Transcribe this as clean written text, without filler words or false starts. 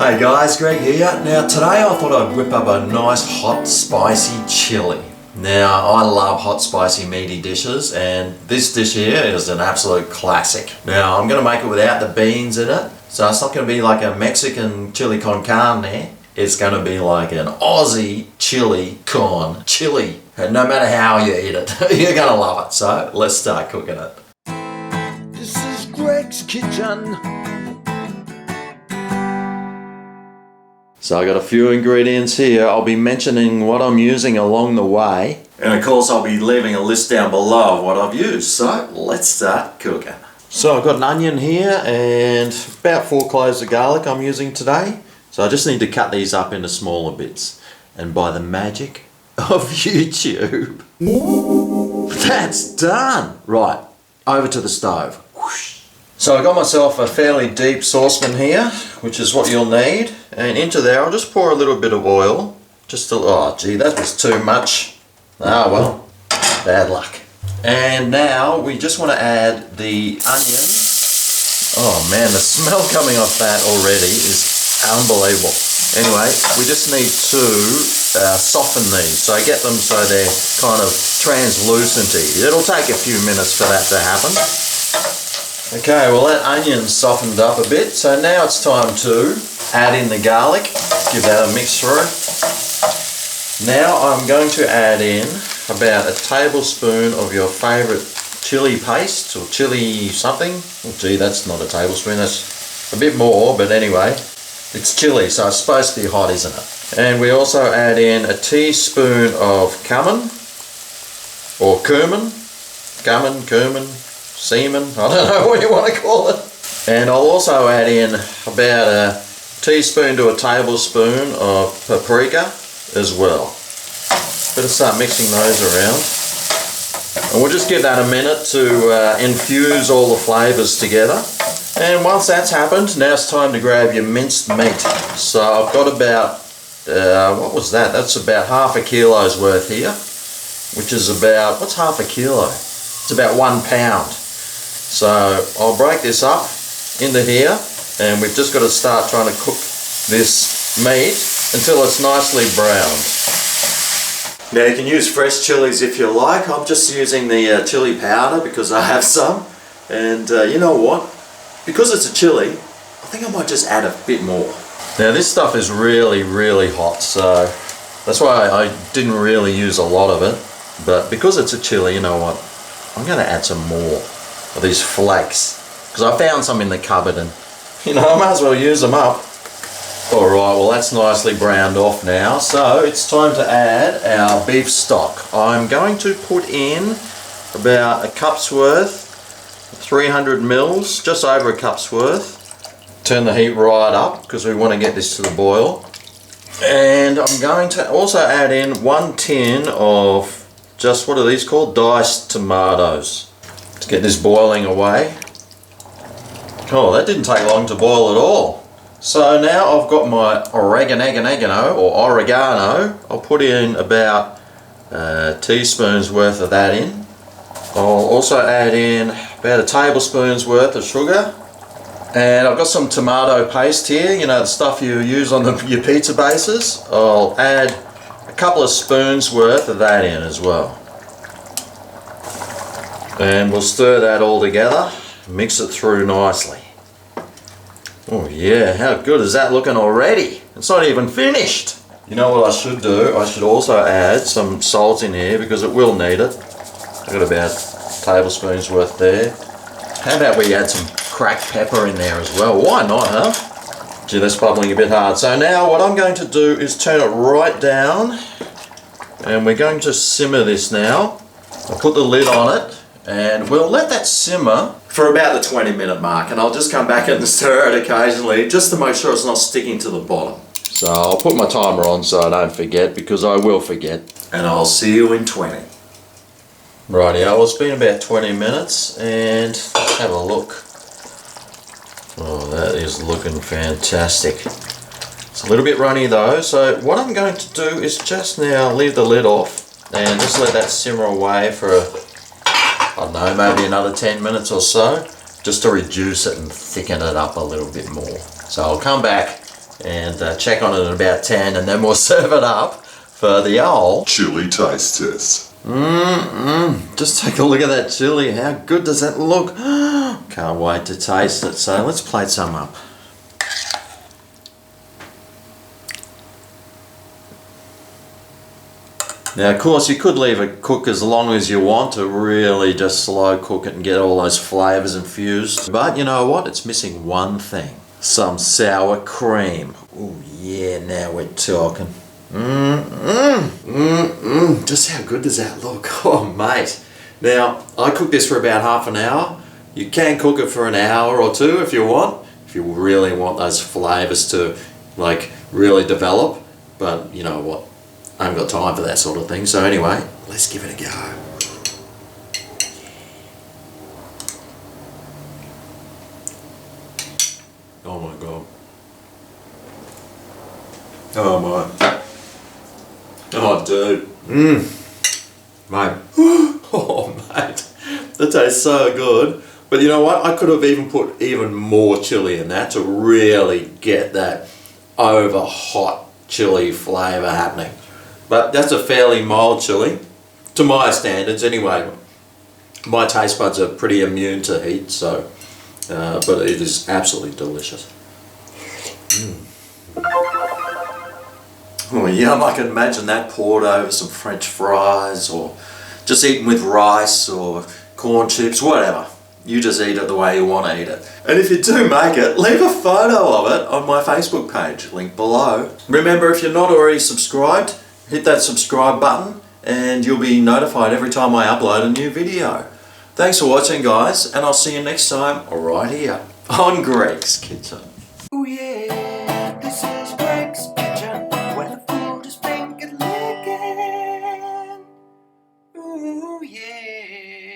Hey guys, Greg here. Now today I thought I'd whip up a nice hot spicy chili. Now I love hot spicy meaty dishes and this dish here is an absolute classic. Now I'm going to make it without the beans in it, so it's not going to be like a Mexican chili con carne. It's going to be like an Aussie chili con chili. And no matter how you eat it, you're going to love it. So let's start cooking it. This is Greg's kitchen. So I got a few ingredients here. I'll be mentioning what I'm using along the way. And of course I'll be leaving a list down below of what I've used. So let's start cooking. So I've got an onion here and about 4 cloves of garlic I'm using today. So I just need to cut these up into smaller bits. And by the magic of YouTube, that's done. Right, over to the stove. Whoosh. So I got myself a fairly deep saucepan here, which is what you'll need. And into there I'll just pour a little bit of oil. Just a, oh gee, that was too much. Ah well, bad luck. And now we just want to add the onion. Oh man, the smell coming off that already is unbelievable. Anyway, we just need to soften these. So I get them so they're kind of translucent-y. It'll take a few minutes for that to happen. Okay, well that onion's softened up a bit, so now it's time to add in the garlic, give that a mix through. Now I'm going to add in about a tablespoon of your favourite chili paste, or chili something. Oh gee, that's not a tablespoon, that's a bit more, but anyway, it's chili, so it's supposed to be hot, isn't it? And we also add in a teaspoon of cumin, or cumin, semen, I don't know what you want to call it. And I'll also add in about a teaspoon to a tablespoon of paprika as well. Better start mixing those around. And we'll just give that a minute to infuse all the flavours together. And once that's happened, now it's time to grab your minced meat. So I've got about, what was that? That's about half a kilo's worth here, which is about, what's half a kilo? It's about 1 pound. So I'll break this up into here, and we've just got to start trying to cook this meat until it's nicely browned. Now you can use fresh chilies if you like. I'm just using the chili powder because I have some. And you know what? Because it's a chili, I think I might just add a bit more. Now this stuff is really, really hot, so that's why I didn't really use a lot of it. But because it's a chili, you know what? I'm going to add some more of these flakes, because I found some in the cupboard and you know I might as well use them up. Alright, well that's nicely browned off now, so it's time to add our beef stock. I'm going to put in about a cup's worth, 300 mils, just over a cup's worth. Turn the heat right up because we want to get this to the boil. And I'm going to also add in 1 tin of just, what are these called? Diced tomatoes. To get this boiling away. Oh, that didn't take long to boil at all. So now I've got my oregano, or oregano. I'll put in about a teaspoon's worth of that in. I'll also add in about a tablespoon's worth of sugar. And I've got some tomato paste here, you know, the stuff you use on your pizza bases. I'll add a couple of spoons worth of that in as well. And we'll stir that all together, mix it through nicely. Oh yeah, how good is that looking already? It's not even finished. You know what I should do? I should also add some salt in here because it will need it. I've got about a tablespoon's worth there. How about we add some cracked pepper in there as well? Why not, huh? Gee, that's bubbling a bit hard. So now what I'm going to do is turn it right down, and we're going to simmer this now. I'll put the lid on it, and we'll let that simmer for about the 20-minute mark, and I'll just come back and stir it occasionally just to make sure it's not sticking to the bottom. So I'll put my timer on so I don't forget, because I will forget. And I'll see you in 20. Rightio, well it's been about 20 minutes and let's have a look. Oh, that is looking fantastic. It's a little bit runny though, so what I'm going to do is just now leave the lid off and just let that simmer away for I don't know, maybe another 10 minutes or so, just to reduce it and thicken it up a little bit more. So I'll come back and check on it at about 10, and then we'll serve it up for the old chili taste test. Just take a look at that chili. How good does that look? Can't wait to taste it. So let's plate some up. Now, of course, you could leave it cook as long as you want to really just slow cook it and get all those flavours infused. But you know what? It's missing one thing. Some sour cream. Oh yeah, now we're talking. Just how good does that look? Oh, mate. Now, I cooked this for about half an hour. You can cook it for an hour or two if you want. If you really want those flavours to, like, really develop. But you know what? I haven't got time for that sort of thing. So anyway, let's give it a go. Oh my God. Oh my. Oh dude. Mate. Oh mate. That tastes so good. But you know what? I could have even put even more chili in that to really get that over hot chili flavour happening. But that's a fairly mild chili, to my standards anyway. My taste buds are pretty immune to heat, so, but it is absolutely delicious. Oh yum, I can imagine that poured over some French fries, or just eaten with rice or corn chips, whatever. You just eat it the way you want to eat it. And if you do make it, leave a photo of it on my Facebook page, link below. Remember, if you're not already subscribed, hit that subscribe button and you'll be notified every time I upload a new video. Thanks for watching, guys, and I'll see you next time right here on Greg's Kitchen. Ooh yeah, this is Greg's Kitchen, where the food is pink and licking. Ooh yeah.